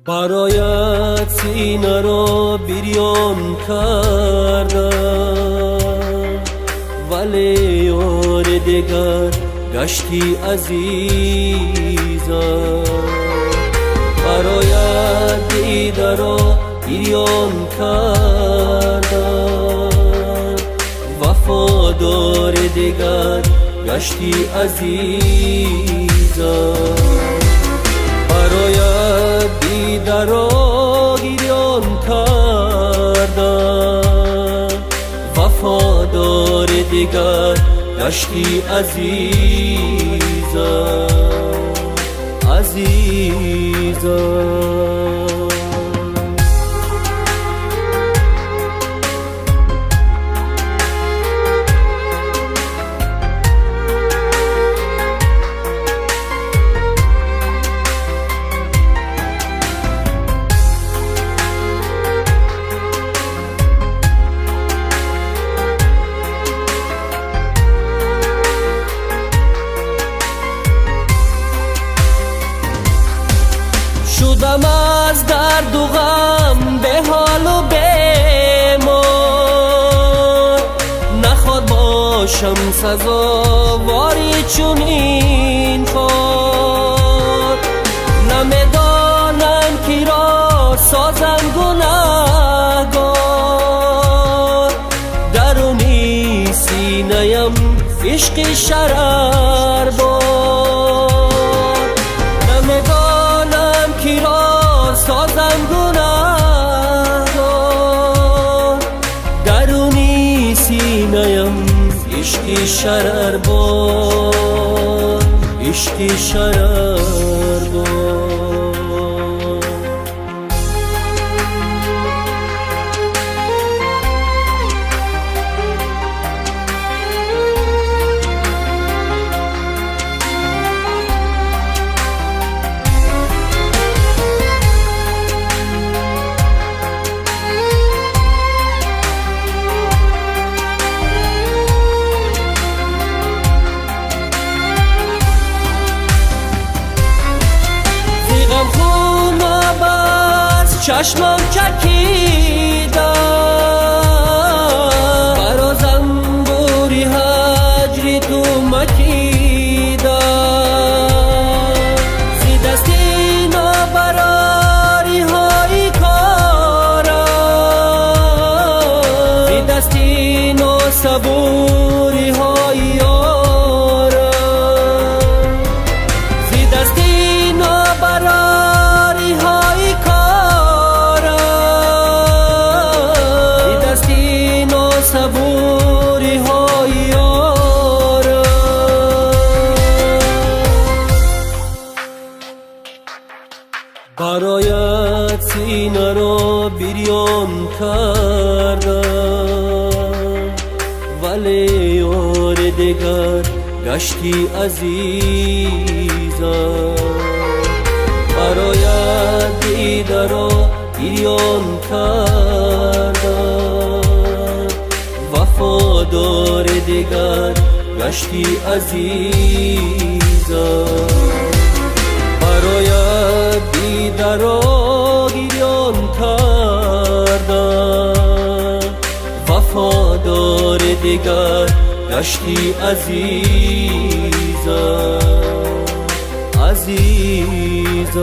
برایت سینه را بریان کردم، ولی یار دیگر گشتی عزیزم. برایت دیده را بریان کردم، وفادار دیگر گشتی عزیزم. برایت دیده را گریان کردم، وفادار دیگر گشتی عزیزم، عزیزم. شدم از درد و غم به حال و بیمار، نخواد باشم سزاواری چنین کار. نمیدانم کی را سازم گناهگار، درونی سینه‌ام عشق شرر بار. نمیدانم کی را سازم گناهگار، درونی سینه‌ام عشق شرر بار، عشق شرر بار. چشمم چکیدم، برا زنبوری هجری تو مکیدم. زی دستی نابراری های کارم، زی دستی ناسبوری های یارم، زی دستی نابراری های صبوری های یارم. برایت سینه را بریان کردم، ولی یار دیگر گشتی عزیزم. برایت دیده را بریان کردم، وفادار دیگر گشتی عزیزم. برایت دیده را گریان کردم، وفادار دیگر گشتی عزیزم، عزیزم.